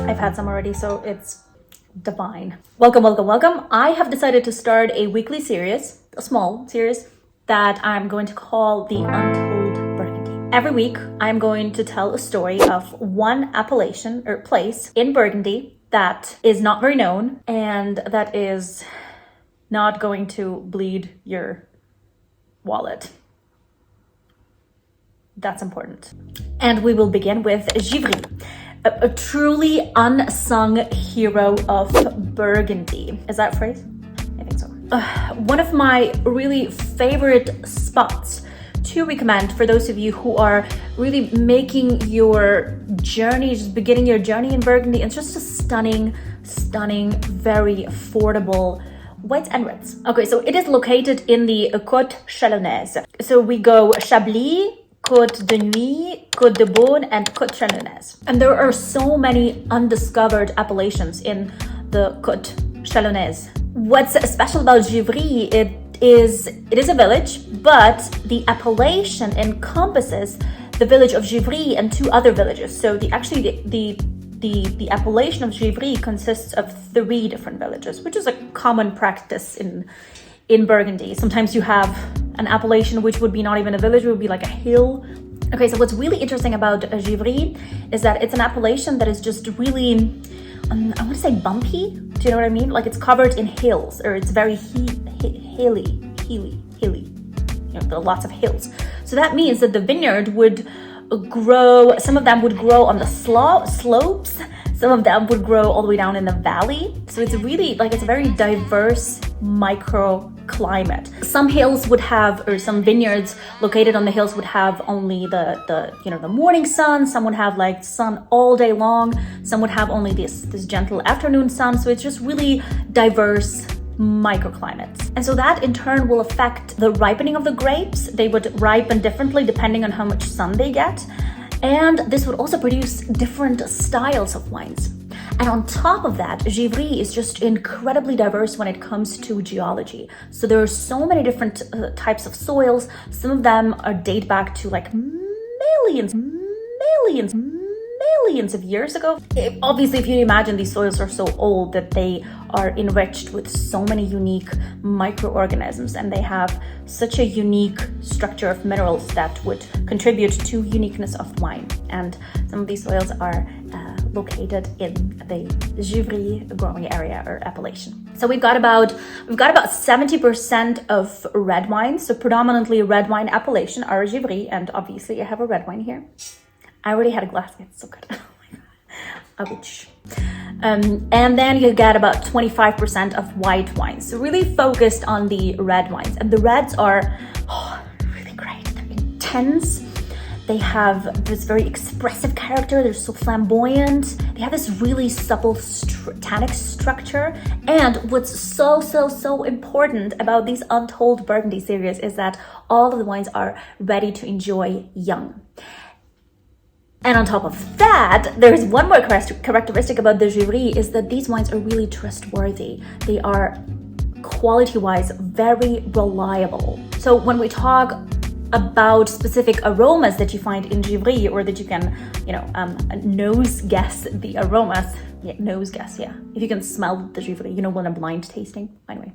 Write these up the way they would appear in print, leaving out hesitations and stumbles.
I've had some already, so it's divine. Welcome, welcome, welcome. I have decided to start a weekly series, a small series, that I'm going to call the Untold Burgundy. Every week, I'm going to tell a story of one appellation or place in Burgundy that is not very known and that is not going to bleed your wallet. That's important. And we will begin with Givry, a truly unsung hero of Burgundy. Is that a phrase? I think so. One of my really favorite spots to recommend for those of you who are really making your journey, just beginning your journey in Burgundy. It's just a stunning, very affordable whites and reds. Okay, so it is located in the Côte Chalonnaise. So we go Chablis, Côte de Nuit, Côte de Beaune, and Côte Chalonnaise. And there are so many undiscovered appellations in the Côte Chalonnaise. What's special about Givry, it is a village, but the appellation encompasses the village of Givry and two other villages. So the appellation of Givry consists of 3 different villages, which is a common practice in Burgundy. Sometimes you have an appellation which would be not even a village, it would be like a hill. Okay, so what's really interesting about Givry is that it's an appellation that is just really, I want to say bumpy. Do you know what I mean? Like it's covered in hills, or it's very hilly. You know, there are lots of hills. So that means that the vineyard would grow, some of them would grow on the slopes, some of them would grow all the way down in the valley. So it's really like, it's a very diverse microclimate. Some hills would have, or some vineyards located on the hills would have only the morning sun. Some would have like sun all day long. Some would have only this gentle afternoon sun. So it's just really diverse microclimates. And so that in turn will affect the ripening of the grapes. They would ripen differently depending on how much sun they get. And this would also produce different styles of wines. And on top of that, Givry is just incredibly diverse when it comes to geology. So there are so many different types of soils. Some of them date back to like millions of years ago. Obviously, if you imagine, these soils are so old that they are enriched with so many unique microorganisms, and they have such a unique structure of minerals that would contribute to uniqueness of wine. And some of these soils are located in the Givry growing area or appellation. So we've got about 70% of red wines, so predominantly red wine appellation are Givry, and obviously I have a red wine here. I already had a glass. It's so good. Oh my God. And then you get about 25% of white wines. So really focused on the red wines. And the reds are really great. They're intense. They have this very expressive character. They're so flamboyant. They have this really supple tannic structure. And what's so important about these Untold Burgundy series is that all of the wines are ready to enjoy young. And on top of that, there's one more characteristic about the Givry is that these wines are really trustworthy. They are quality-wise very reliable. So when we talk about specific aromas that you find in Givry, or that you can, nose guess the aromas. Yeah, nose guess, yeah. If you can smell the Givry, when a blind tasting. Anyway.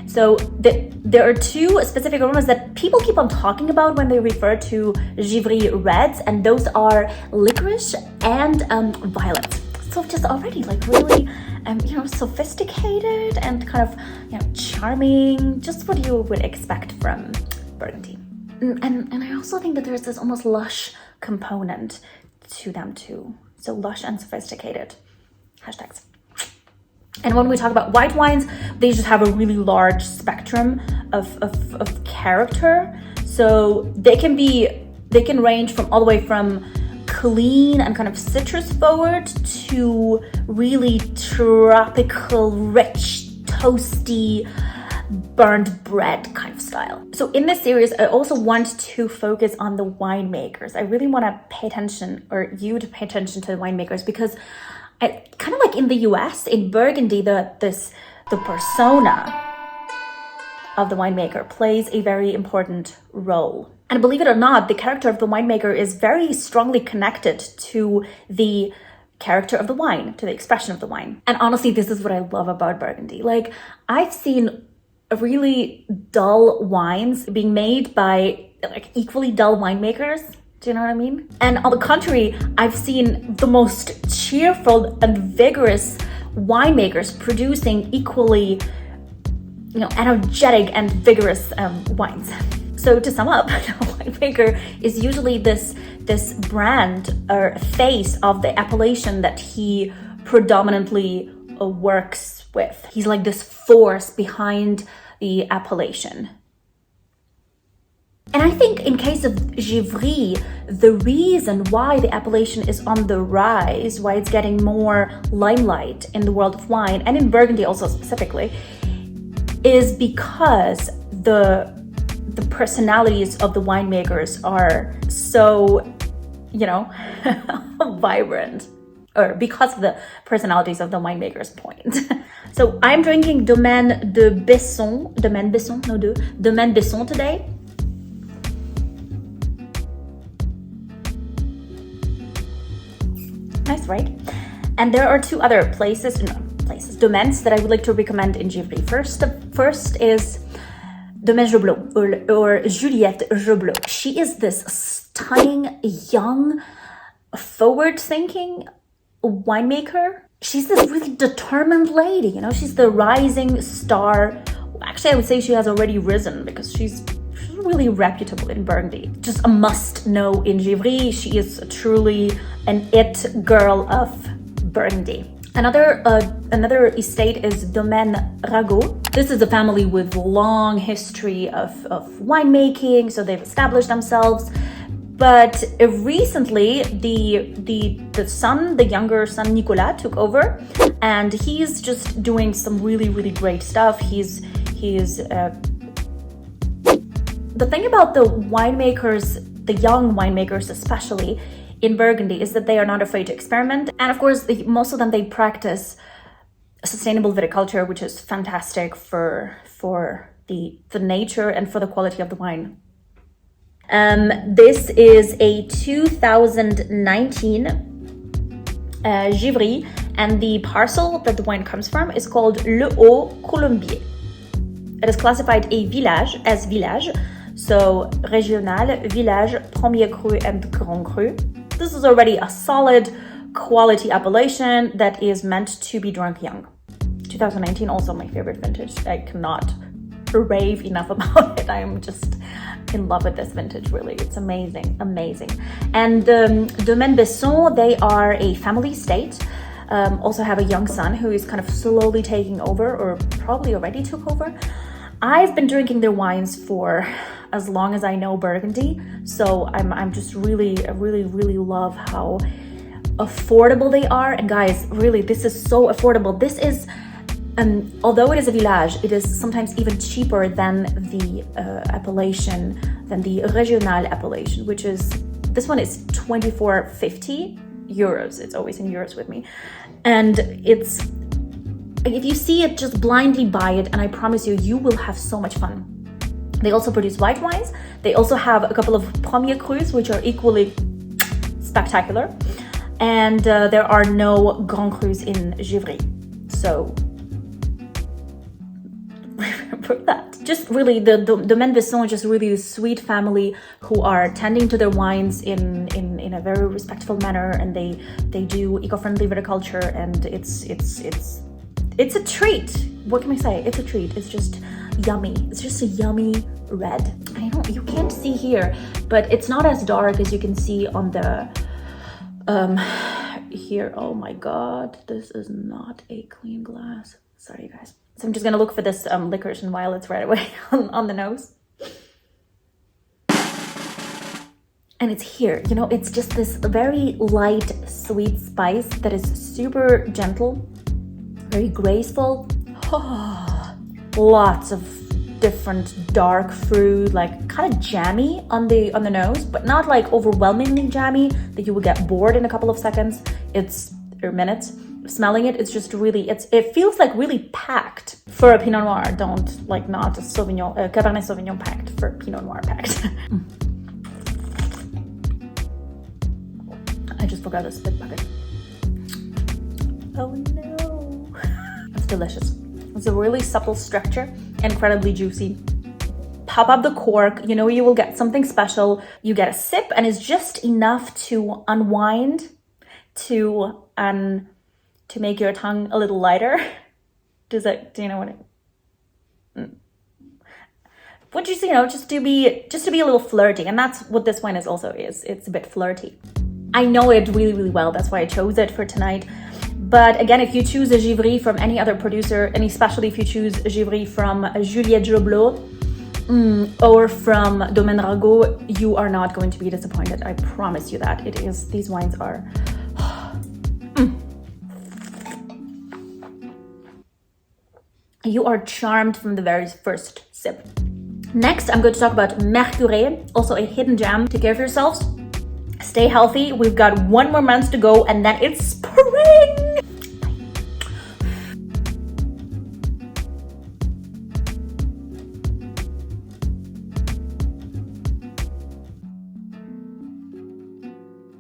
So there are 2 specific aromas that people keep on talking about when they refer to Givry reds, and those are licorice and violet. So just already like really, sophisticated and kind of, charming, just what you would expect from Burgundy. And I also think that there's this almost lush component to them too. So lush and sophisticated. Hashtags. And when we talk about white wines, they just have a really large spectrum of character. So they can range from all the way from clean and kind of citrus forward to really tropical, rich, toasty, burned bread kind of style. So in this series, I also want to focus on the winemakers. I really want to pay attention, or you to pay attention to the winemakers, because kind of like in the US, in Burgundy, the persona of the winemaker plays a very important role. And believe it or not, the character of the winemaker is very strongly connected to the character of the wine, to the expression of the wine. And honestly, this is what I love about Burgundy. Like, I've seen really dull wines being made by like equally dull winemakers. Do you know what I mean? And on the contrary, I've seen the most cheerful and vigorous winemakers producing equally, energetic and vigorous wines. So to sum up, a winemaker is usually this brand or face of the appellation that he predominantly works with. He's like this force behind the appellation. And I think in case of Givry, the reason why the appellation is on the rise, why it's getting more limelight in the world of wine, and in Burgundy also specifically, is because the personalities of the winemakers are so, vibrant. Or because of the personalities of the winemakers, point. So I'm drinking Domaine Besson today. Nice, right? And there are two other domaines that I would like to recommend in Givry. First is Domaine Joblot or Juliette Joblot. She is this stunning, young, forward-thinking winemaker. She's this really determined lady, she's the rising star. Actually, I would say she has already risen because she's really reputable in Burgundy. Just a must-know in Givry. She is truly an it girl of Burgundy. Another estate is Domaine Ragot. This is a family with long history of winemaking, so they've established themselves. But recently, the son, the younger son, Nicolas, took over, and he's just doing some really, really great stuff. The thing about the winemakers, the young winemakers especially, in Burgundy is that they are not afraid to experiment. And of course, most of them, they practice sustainable viticulture, which is fantastic for the nature and for the quality of the wine. This is a 2019 Givry, and the parcel that the wine comes from is called Le Haut Colombier. It is classified as village, so régional, village, premier cru, and grand cru. This is already a solid quality appellation that is meant to be drunk young. 2019, also my favorite vintage. I cannot rave enough about it. I am just in love with this vintage, really. It's amazing. And Domaine Besson, they are a family estate. Also have a young son who is kind of slowly taking over, or probably already took over. I've been drinking their wines for as long as I know Burgundy, so I'm just really love how affordable they are. And guys, really, this is so affordable. This is, although it is a village, it is sometimes even cheaper than the appellation, than the regional appellation, which is, this one is 24.50 euros. It's always in euros with me. And it's, if you see it, just blindly buy it, and I promise you, you will have so much fun. They also produce white wines. They also have a couple of premier crus, which are equally spectacular. And there are no grand crus in Givry. So remember that. Just really, the Domaine Besson is just really the sweet family who are tending to their wines in a very respectful manner, and they do eco-friendly viticulture, and it's a treat. What can I say? It's a treat. It's just yummy. It's just a yummy red. You can't see here, but it's not as dark as you can see on the here. Oh my god, this is not a clean glass. Sorry, you guys. So I'm just gonna look for this licorice and violets right away on the nose. And it's here. It's just this very light, sweet spice that is super gentle, very graceful. Oh, lots of different dark fruit, like kind of jammy on the nose, but not like overwhelmingly jammy that you would get bored in a couple of seconds. Or minutes. Smelling it, it's just really, it feels like really packed for a Pinot Noir. Not a Cabernet Sauvignon packed, for Pinot Noir packed. I just forgot a spit bucket. Oh no. It's delicious. It's a really supple structure, incredibly juicy. Pop up the cork, you know you will get something special. You get a sip and it's just enough to unwind, to make your tongue a little lighter. Do you know what would you say, just to be a little flirty, and that's what this wine is. It's a bit flirty. I know it really, really well. That's why I chose it for tonight. But again, if you choose a Givry from any other producer, and especially if you choose a Givry from Juliette Joblot or from Domaine Besson, you are not going to be disappointed. I promise you that. These wines are... You are charmed from the very first sip. Next, I'm going to talk about Mercure, also a hidden gem. Take care of yourselves. Stay healthy. We've got 1 more month to go and then it's spring.